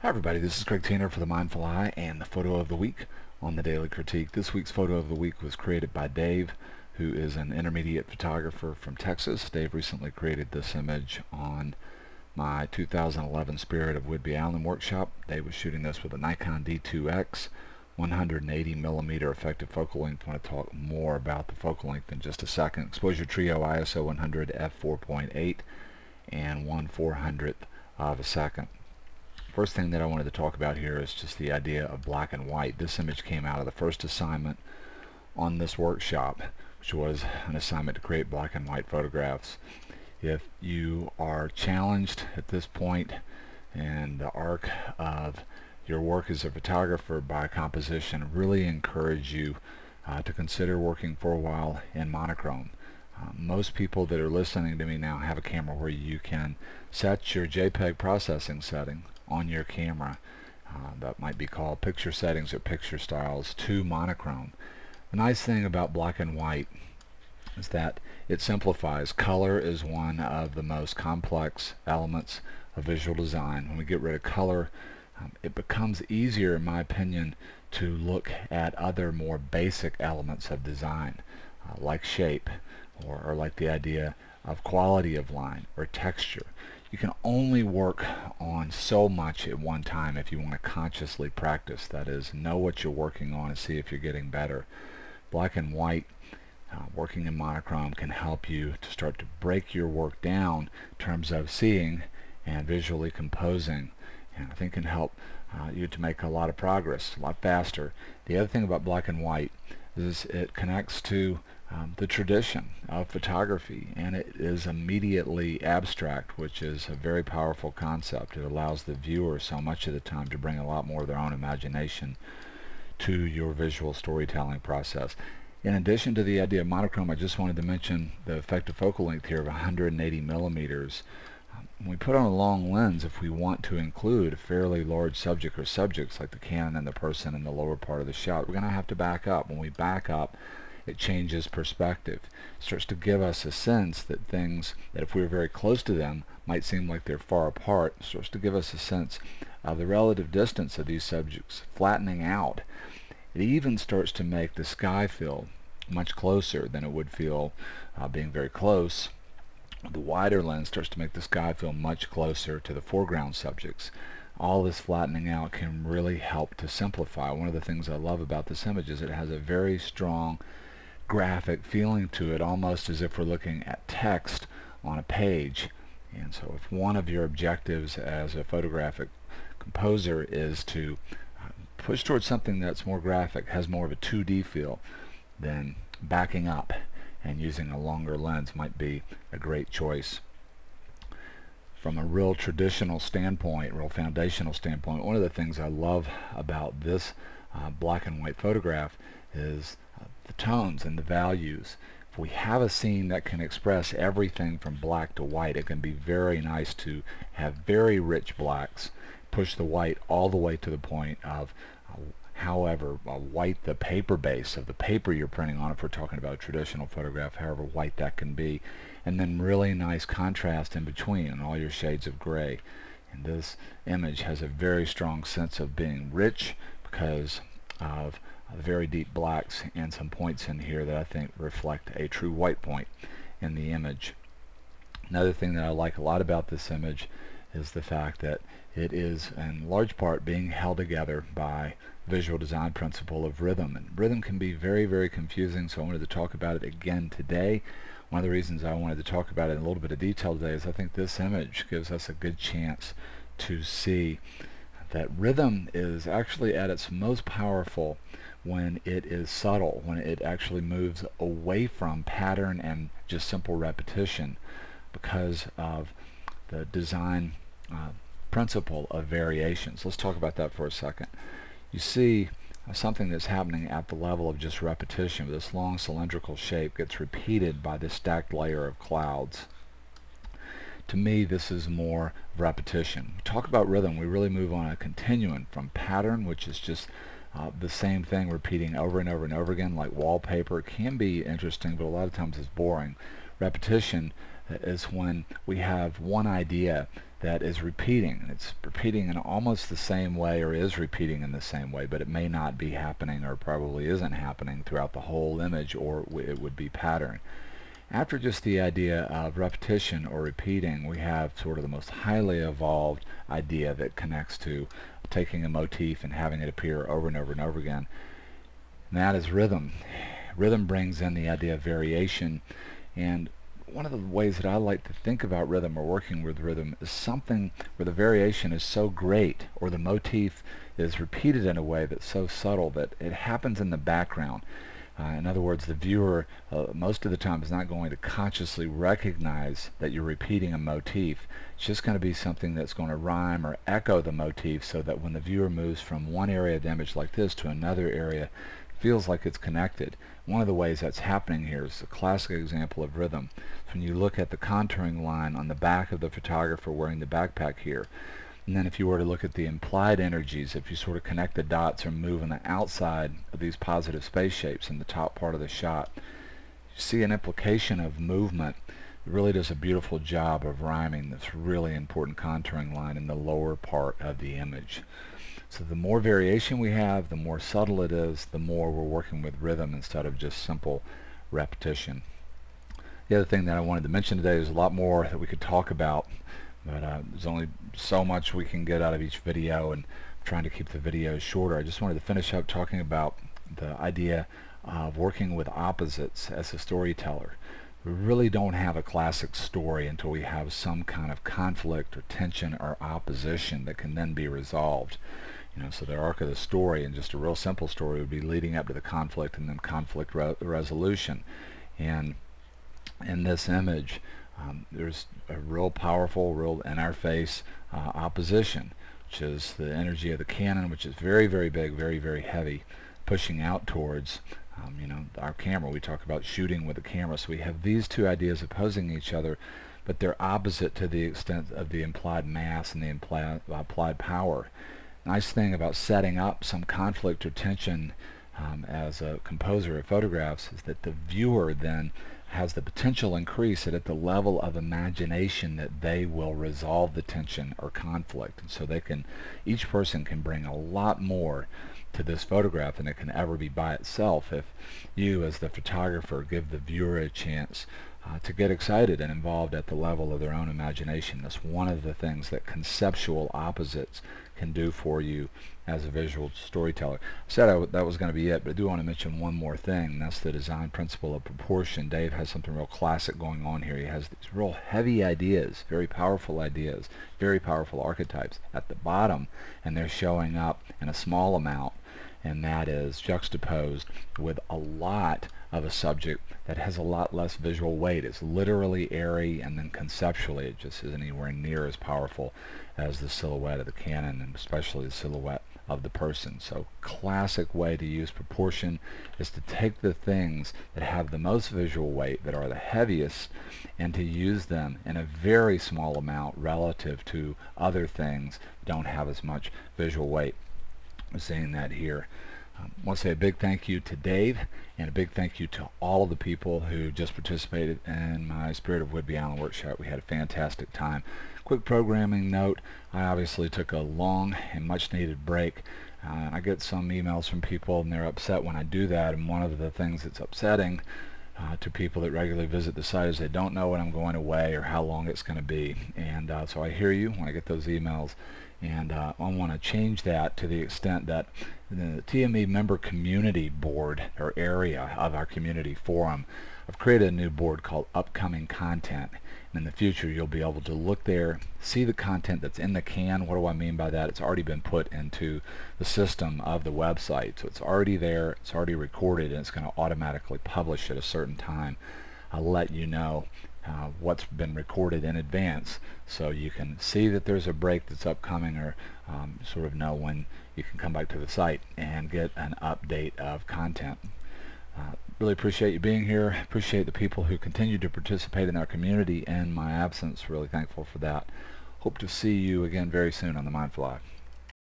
Hi everybody, this is Craig Tanner for The Mindful Eye and the photo of the week on the Daily Critique. This week's photo of the week was created by Dave, who is an intermediate photographer from Texas. Dave recently created this image on my 2011 Spirit of Whidbey Island workshop. Dave was shooting this with a Nikon D2x 180mm effective focal length. I want to talk more about the focal length in just a second. Exposure trio ISO 100 f4.8 and 1/400th of a second. First thing that I wanted to talk about here is just the idea of black and white. This image came out of the first assignment on this workshop, which was an assignment to create black and white photographs. If you are challenged at this point in the arc of your work as a photographer by composition, really encourage you to consider working for a while in monochrome. Most people that are listening to me now have a camera where you can set your JPEG processing setting on your camera. That might be called picture settings or picture styles to monochrome. The nice thing about black and white is that it simplifies. Color is one of the most complex elements of visual design. When we get rid of color, it becomes easier, in my opinion, to look at other more basic elements of design, like shape, or like the idea of quality of line or texture. You can only work on so much at one time if you want to consciously practice. That is, know what you're working on and see if you're getting better. Black and white, working in monochrome, can help you to start to break your work down in terms of seeing and visually composing, and I think can help you to make a lot of progress, a lot faster. The other thing about black and white is it connects to the tradition of photography, and it is immediately abstract, which is a very powerful concept. It allows the viewer so much of the time to bring a lot more of their own imagination to your visual storytelling process. In addition to the idea of monochrome, I just wanted to mention the effective focal length here of 180mm. When we put on a long lens, if we want to include a fairly large subject or subjects like the cannon and the person in the lower part of the shot, we're going to have to back up. When we back up, it changes perspective. It starts to give us a sense that things that if we were very close to them might seem like they're far apart. It starts to give us a sense of the relative distance of these subjects flattening out. It even starts to make the sky feel much closer than it would feel being very close. The wider lens starts to make the sky feel much closer to the foreground subjects. All this flattening out can really help to simplify. One of the things I love about this image is it has a very strong graphic feeling to it, almost as if we're looking at text on a page. And so if one of your objectives as a photographic composer is to push towards something that's more graphic, has more of a 2D feel, then backing up and using a longer lens might be a great choice. From a real traditional standpoint, real foundational standpoint, one of the things I love about this black and white photograph is the tones and the values. If we have a scene that can express everything from black to white, it can be very nice to have very rich blacks, push the white all the way to the point of however white the paper base of the paper you're printing on, if we're talking about a traditional photograph, however white that can be, and then really nice contrast in between and all your shades of gray. And this image has a very strong sense of being rich because of very deep blacks and some points in here that I think reflect a true white point in the image. Another thing that I like a lot about this image is the fact that it is in large part being held together by visual design principle of rhythm. And rhythm can be very, very confusing, so I wanted to talk about it again today. One of the reasons I wanted to talk about it in a little bit of detail today is I think this image gives us a good chance to see that rhythm is actually at its most powerful when it is subtle, when it actually moves away from pattern and just simple repetition because of the design principle of variations. Let's talk about that for a second. You see something that's happening at the level of just repetition. This long cylindrical shape gets repeated by this stacked layer of clouds. To me, this is more repetition. We talk about rhythm, we really move on a continuum from pattern, which is just the same thing repeating over and over and over again, like wallpaper. It can be interesting, but a lot of times it's boring. Repetition is when we have one idea that is repeating. And it's repeating in almost the same way, or is repeating in the same way, but it may not be happening, or probably isn't happening throughout the whole image, or it would be pattern. After just the idea of repetition or repeating, we have sort of the most highly evolved idea that connects to taking a motif and having it appear over and over and over again. And that is rhythm. Rhythm brings in the idea of variation, and one of the ways that I like to think about rhythm, or working with rhythm, is something where the variation is so great, or the motif is repeated in a way that's so subtle that it happens in the background. In other words, the viewer most of the time is not going to consciously recognize that you're repeating a motif. It's just going to be something that's going to rhyme or echo the motif, so that when the viewer moves from one area of the image like this to another area, it feels like it's connected. One of the ways that's happening here is a classic example of rhythm. When you look at the contouring line on the back of the photographer wearing the backpack here, and then if you were to look at the implied energies, if you sort of connect the dots or move on the outside of these positive space shapes in the top part of the shot, you see an implication of movement. It really does a beautiful job of rhyming this really important contouring line in the lower part of the image. So the more variation we have, the more subtle it is, the more we're working with rhythm instead of just simple repetition. The other thing that I wanted to mention today is a lot more that we could talk about, but there's only so much we can get out of each video, and I'm trying to keep the videos shorter. I just wanted to finish up talking about the idea of working with opposites as a storyteller. We really don't have a classic story until we have some kind of conflict or tension or opposition that can then be resolved. So the arc of the story, and just a real simple story, would be leading up to the conflict and then conflict resolution. And in this image, there's a real powerful, real in-our-face opposition, which is the energy of the cannon, which is very, very big, very, very heavy, pushing out towards our camera. We talk about shooting with a camera, so we have these two ideas opposing each other, but they're opposite to the extent of the implied mass and the applied power. Nice thing about setting up some conflict or tension as a composer of photographs is that the viewer then has the potential increase at the level of imagination that they will resolve the tension or conflict, and so each person can bring a lot more to this photograph than it can ever be by itself if you as the photographer give the viewer a chance to get excited and involved at the level of their own imagination. That's one of the things that conceptual opposites can do for you as a visual storyteller. I said that was going to be it, but I do want to mention one more thing, and that's the design principle of proportion. Dave has something real classic going on here. He has these real heavy ideas, very powerful archetypes at the bottom, and they're showing up in a small amount, and that is juxtaposed with a lot of a subject that has a lot less visual weight. It's literally airy, and then conceptually it just isn't anywhere near as powerful as the silhouette of the cannon, and especially the silhouette of the person. So classic way to use proportion is to take the things that have the most visual weight, that are the heaviest, and to use them in a very small amount relative to other things that don't have as much visual weight. I'm seeing that here. I want to say a big thank you to Dave, and a big thank you to all of the people who just participated in my Spirit of Whidbey Island workshop. We had a fantastic time. Quick programming note, I obviously took a long and much needed break. I get some emails from people and they're upset when I do that, and one of the things that's upsetting to people that regularly visit the site is they don't know when I'm going away or how long it's going to be. And so I hear you when I get those emails, and I want to change that to the extent that the TME member community board or area of our community forum, I've created a new board called Upcoming Content. And in the future you'll be able to look there, see the content that's in the can. What do I mean by that? It's already been put into the system of the website, so it's already there, it's already recorded, and it's going to automatically publish at a certain time. I'll let you know what's been recorded in advance, so you can see that there's a break that's upcoming, or sort of know when you can come back to the site and get an update of content. Really appreciate you being here. Appreciate the people who continue to participate in our community in my absence. Really thankful for that. Hope to see you again very soon on the Mindfly.